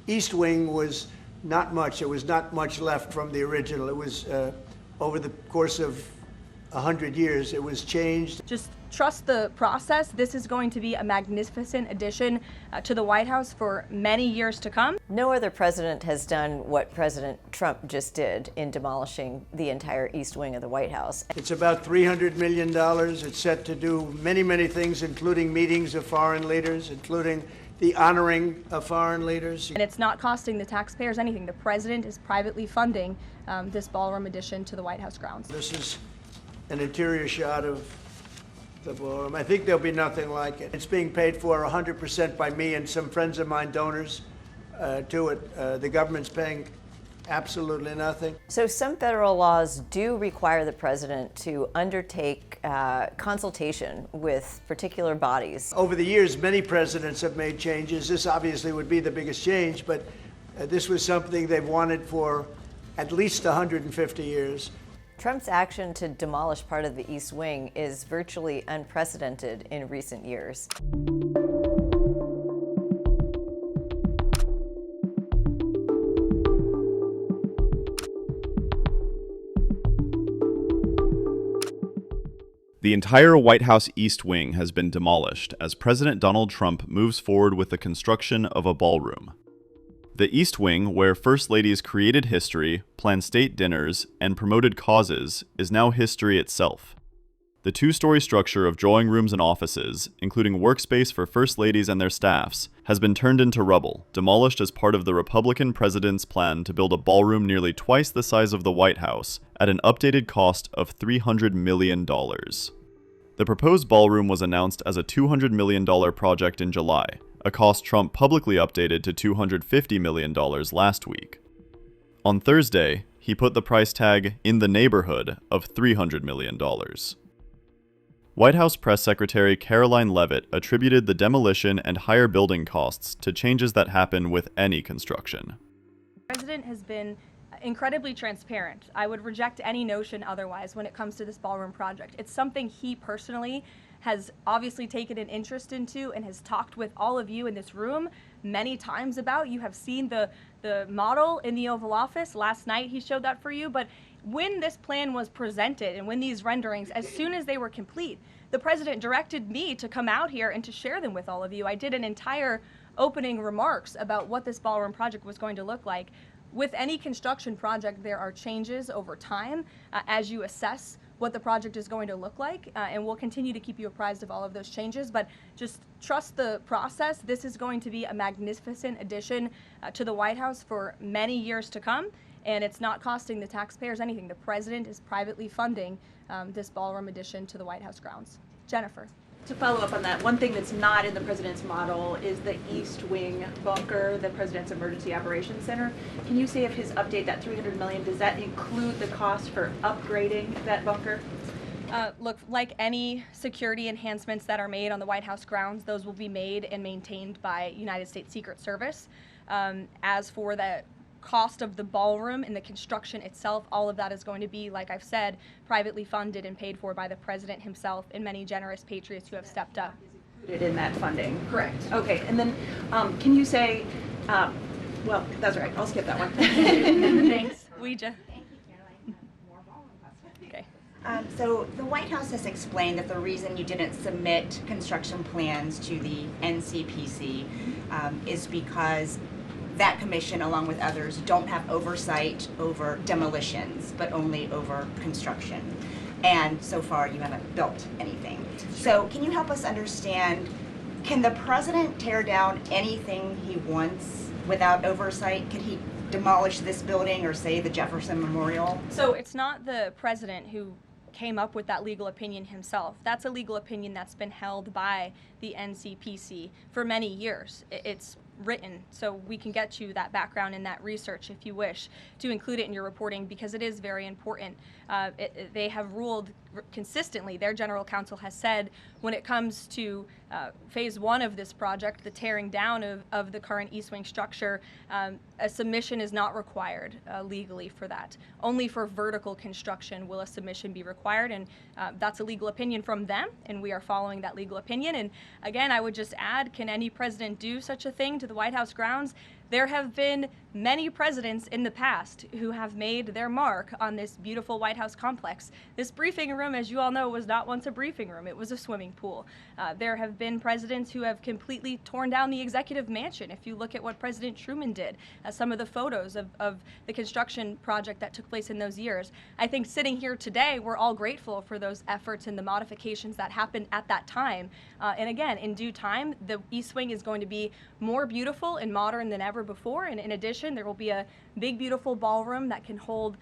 East Wing was not much. There was not much left from the original. It was over the course of 100 years, it was changed. Just trust the process. This is going to be a magnificent addition to the White House for many years to come. No other president has done what President Trump just did in demolishing the entire East Wing of the White House. It's about $300 million. It's set to do many, many things, including meetings of foreign leaders, including the honoring of foreign leaders. And it's not costing the taxpayers anything. The president is privately funding this ballroom addition to the White House grounds. This is an interior shot of the ballroom. I think there'll be nothing like it. It's being paid for 100% by me and some friends of mine, donors to it. The government's paying absolutely nothing. So some federal laws do require the president to undertake consultation with particular bodies. Over the years, many presidents have made changes. This obviously would be the biggest change, but this was something they've wanted for at least 150 years. Trump's action to demolish part of the East Wing is virtually unprecedented in recent years. The entire White House East Wing has been demolished as President Donald Trump moves forward with the construction of a ballroom. The East Wing, where First Ladies created history, planned state dinners, and promoted causes, is now history itself. The two-story structure of drawing rooms and offices, including workspace for First Ladies and their staffs, has been turned into rubble, demolished as part of the Republican president's plan to build a ballroom nearly twice the size of the White House at an updated cost of $300 million. The proposed ballroom was announced as a $200 million project in July, a cost Trump publicly updated to $250 million last week. On Thursday, he put the price tag in the neighborhood of $300 million. White House Press Secretary Caroline Leavitt attributed the demolition and higher building costs to changes that happen with any construction. The president has been incredibly transparent. I would reject any notion otherwise when it comes to this ballroom project. It's something he personally has obviously taken an interest into and has talked with all of you in this room many times about. You have seen the model in the Oval Office. Last night he showed that for you. But when this plan was presented and when these renderings, as soon as they were complete, the president directed me to come out here and to share them with all of you. I did an entire opening remarks about what this ballroom project was going to look like. With any construction project, there are changes over time as you assess what the project is going to look like, and we'll continue to keep you apprised of all of those changes, but just trust the process. This is going to be a magnificent addition to the White House for many years to come, and it's not costing the taxpayers anything. The president is privately funding this ballroom addition to the White House grounds. Jennifer. To follow up on that, one thing that's not in the president's model is the East Wing bunker, the president's emergency operations center. Can you say if his update, that $300 million, does that include the cost for upgrading that bunker? Look, like any security enhancements that are made on the White House grounds, those will be made and maintained by United States Secret Service. As for the cost of the ballroom and the construction itself, all of that is going to be, like I've said, privately funded and paid for by the president himself and many generous patriots who have stepped up. Is included in that funding? Correct. Okay, and then can you say, well, that's all right, I'll skip that one. Thanks. We just. Okay. So the White House has explained that the reason you didn't submit construction plans to the NCPC is because that commission, along with others, don't have oversight over demolitions, but only over construction. And so far, you haven't built anything. So can you help us understand, can the president tear down anything he wants without oversight? Can he demolish this building or, say, the Jefferson Memorial? So it's not the president who came up with that legal opinion himself. That's a legal opinion that's been held by the NCPC for many years. It's written, so we can get you that background and that research if you wish to include it in your reporting, because it is very important. They have ruled consistently, their general counsel has said, when it comes to phase one of this project, the tearing down of the current East Wing structure, a submission is not required legally for that. Only for vertical construction will a submission be required, and that's a legal opinion from them, and we are following that legal opinion. And again, I would just add, can any president do such a thing to the White House grounds? There have been many presidents in the past who have made their mark on this beautiful White House complex. This briefing room, as you all know, was not once a briefing room. It was a swimming pool. There have been presidents who have completely torn down the executive mansion. If you look at what President Truman did, some of the photos of the construction project that took place in those years, I think sitting here today, we're all grateful for those efforts and the modifications that happened at that time. And again, in due time, the East Wing is going to be more beautiful and modern than ever before. And in addition, there will be a big, beautiful ballroom that can hold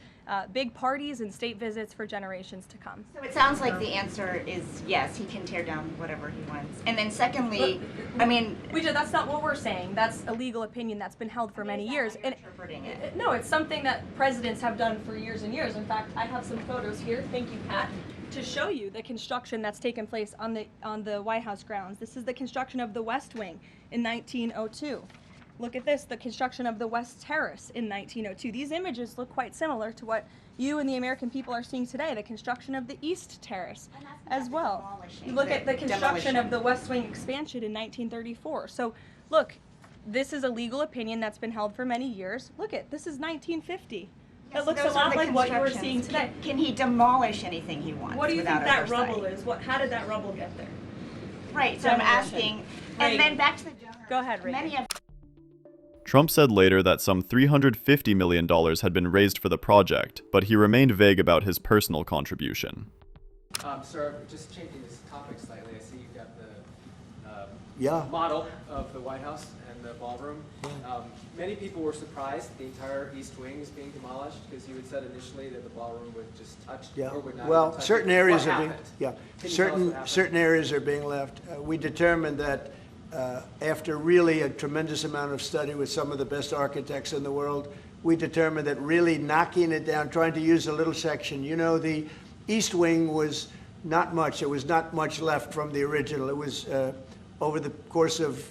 big parties and state visits for generations to come. So it sounds like the answer is yes, he can tear down whatever he wants. And then secondly, I mean, that's not what we're saying. That's a legal opinion that's been held for many years. And interpreting it. No, it's something that presidents have done for years and years. In fact, I have some photos here. Thank you, Pat, to show you the construction that's taken place on the White House grounds. This is the construction of the West Wing in 1902. Look at this, the construction of the West Terrace in 1902. These images look quite similar to what you and the American people are seeing today, the construction of the East Terrace as well. You look at the construction of the West Wing expansion in 1934. So look, this is a legal opinion that's been held for many years. Look at, this is 1950. It looks a lot like what you were seeing today. Can he demolish anything he wants? What do you think without that oversight? rubble is? How did that rubble get there? Right, so I'm asking, and then back to the donors. Go ahead, Reagan. Many of Trump said later that some $350 million had been raised for the project, but he remained vague about his personal contribution. Sir, just changing this topic slightly, I see you've got the Yeah. model of the White House and the ballroom. Many people were surprised the entire East Wing is being demolished because you had said initially that the ballroom would just touch or would not. Well, even touch certain it. areas What are being, happened? yeah, Can you tell us what happened? certain areas are being left. We determined that after really a tremendous amount of study with some of the best architects in the world, we determined that really knocking it down, trying to use a little section. You know, the East Wing was not much. There was not much left from the original. It was over the course of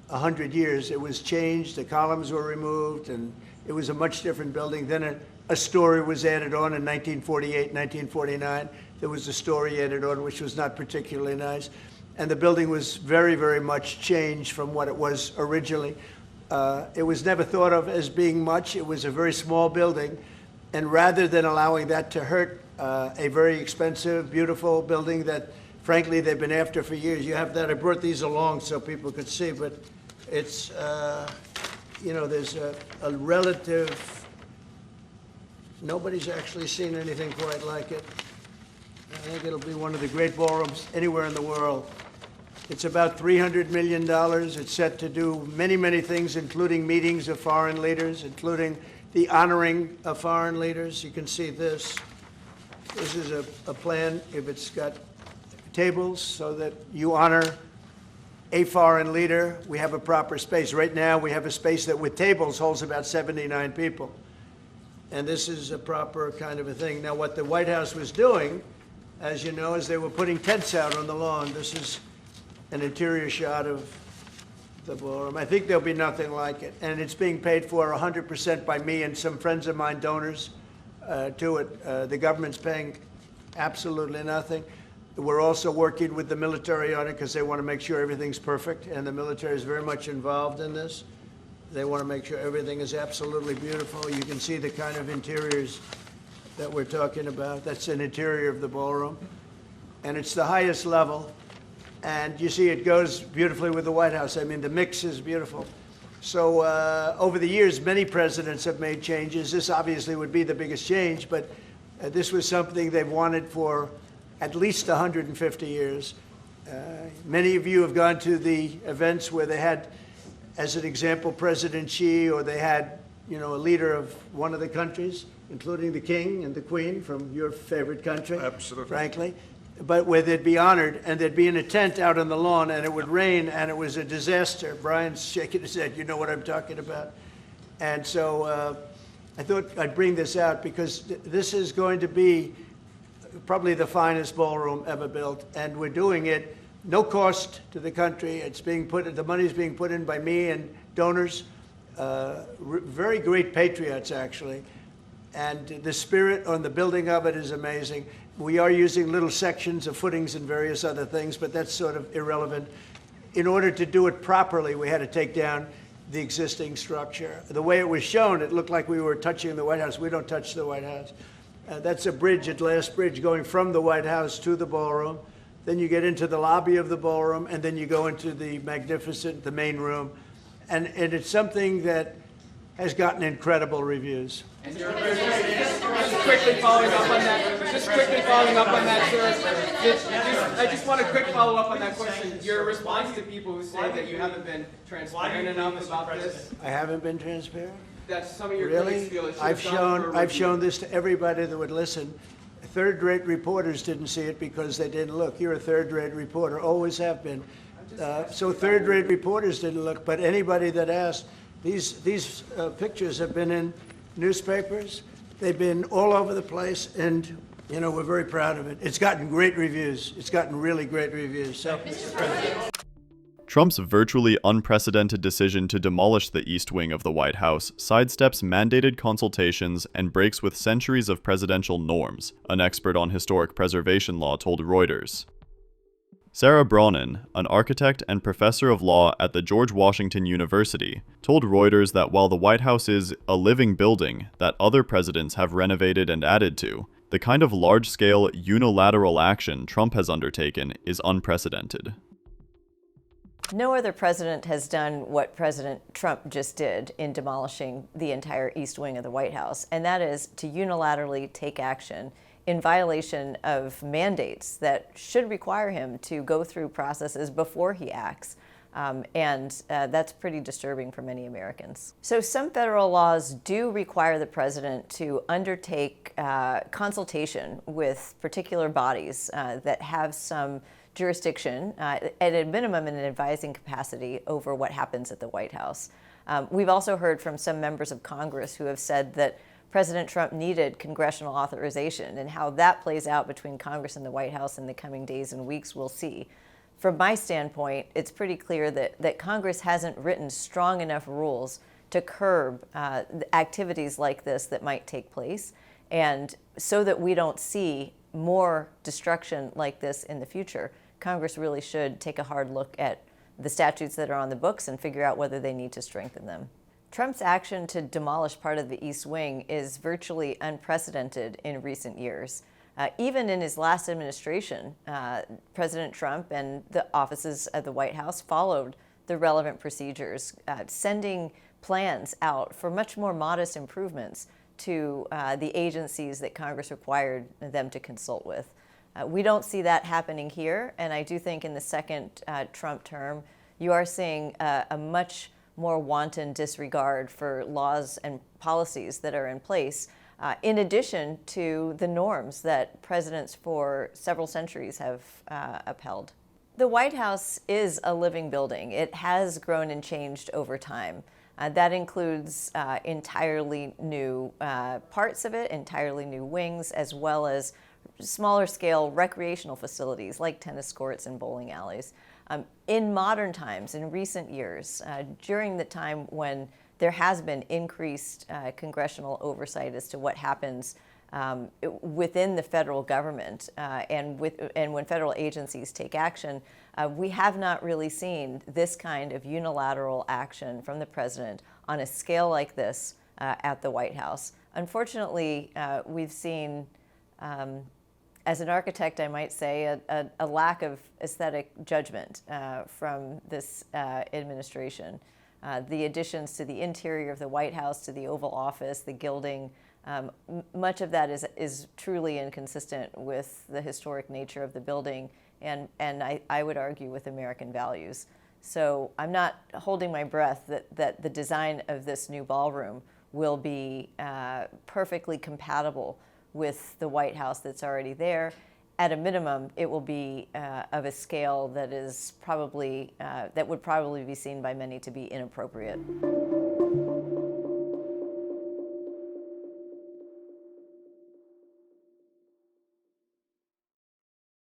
100 years, it was changed. The columns were removed, and it was a much different building. Then a story was added on in 1948, 1949. There was a story added on, which was not particularly nice. And the building was very, very much changed from what it was originally. It was never thought of as being much. It was a very small building. And rather than allowing that to hurt a very expensive, beautiful building that, frankly, they've been after for years. You have that. I brought these along so people could see, but it's, you know, there's a relative, nobody's actually seen anything quite like it. I think it'll be one of the great ballrooms anywhere in the world. It's about $300 million. It's set to do many, many things, including meetings of foreign leaders, including the honoring of foreign leaders. You can see this. This is a plan. If it's got tables so that you honor a foreign leader, we have a proper space. Right now, we have a space that with tables holds about 79 people. And this is a proper kind of a thing. Now, what the White House was doing, as you know, is they were putting tents out on the lawn. This is an interior shot of the ballroom. I think there'll be nothing like it. And it's being paid for 100% by me and some friends of mine, donors to it. The government's paying absolutely nothing. We're also working with the military on it because they want to make sure everything's perfect. And the military is very much involved in this. They want to make sure everything is absolutely beautiful. You can see the kind of interiors that we're talking about. That's an interior of the ballroom. And it's the highest level. And you see it goes beautifully with the White House. I mean, the mix is beautiful. So over the years, many presidents have made changes. This obviously would be the biggest change, but this was something they've wanted for at least 150 years. Many of you have gone to the events where they had, as an example, President Xi, or they had, you know, a leader of one of the countries, including the king and the queen from your favorite country. Absolutely. Frankly. But where they'd be honored, and they'd be in a tent out on the lawn, and it would rain, and it was a disaster. Brian's shaking his head. You know what I'm talking about. And so I thought I'd bring this out because this is going to be probably the finest ballroom ever built, and we're doing it no cost to the country. It's being put, the money's being put in by me and donors, very great patriots actually, and the spirit on the building of it is amazing. We are using little sections of footings and various other things, but that's sort of irrelevant. In order to do it properly, we had to take down the existing structure. The way it was shown, it looked like we were touching the White House. We don't touch the White House. That's a bridge, a glass bridge, going from the White House to the ballroom. Then you get into the lobby of the ballroom, and then you go into the magnificent, the main room. And it's something that has gotten incredible reviews. And just quickly following up on that, sir. I just want a quick follow up on that question. Your response to people who say that you haven't been transparent enough about this. I haven't been transparent? That some of your critics feel it should have gone for a I've review. shown this to everybody that would listen. Third-rate reporters didn't see it because they didn't look. You're a third-rate reporter, always have been. So third-rate reporters didn't look, but anybody that asked, these pictures have been in newspapers. They've been all over the place, and we're very proud of it. It's gotten great reviews. It's gotten really great reviews. So. Trump's virtually unprecedented decision to demolish the East Wing of the White House sidesteps mandated consultations and breaks with centuries of presidential norms, an expert on historic preservation law told Reuters. Sarah Bronin, an architect and professor of law at the George Washington University, told Reuters that while the White House is a living building that other presidents have renovated and added to, the kind of large-scale unilateral action Trump has undertaken is unprecedented. No other president has done what President Trump just did in demolishing the entire East Wing of the White House, and that is to unilaterally take action in violation of mandates that should require him to go through processes before he acts. That's pretty disturbing for many Americans. So some federal laws do require the president to undertake consultation with particular bodies that have some jurisdiction, at a minimum in an advising capacity over what happens at the White House. We've also heard from some members of Congress who have said that President Trump needed congressional authorization, and how that plays out between Congress and the White House in the coming days and weeks, we'll see. From my standpoint, it's pretty clear that Congress hasn't written strong enough rules to curb activities like this that might take place, and so that we don't see more destruction like this in the future, Congress really should take a hard look at the statutes that are on the books and figure out whether they need to strengthen them. Trump's action to demolish part of the East Wing is virtually unprecedented in recent years. Even in his last administration, President Trump and the offices of the White House followed the relevant procedures, sending plans out for much more modest improvements to the agencies that Congress required them to consult with. We don't see that happening here, and I do think in the second Trump term, you are seeing a much more wanton disregard for laws and policies that are in place, in addition to the norms that presidents for several centuries have upheld. The White House is a living building. It has grown and changed over time. That includes entirely new parts of it, entirely new wings, as well as smaller scale recreational facilities like tennis courts and bowling alleys. In modern times, in recent years, during the time when there has been increased congressional oversight as to what happens within the federal government and when federal agencies take action, we have not really seen this kind of unilateral action from the president on a scale like this at the White House. Unfortunately, we've seen, as an architect, I might say, a lack of aesthetic judgment from this administration. The additions to the interior of the White House, to the Oval Office, the gilding, much of that is truly inconsistent with the historic nature of the building and I would argue with American values. So I'm not holding my breath that the design of this new ballroom will be perfectly compatible with the White House that's already there. At a minimum, it will be of a scale that is probably that would probably be seen by many to be inappropriate.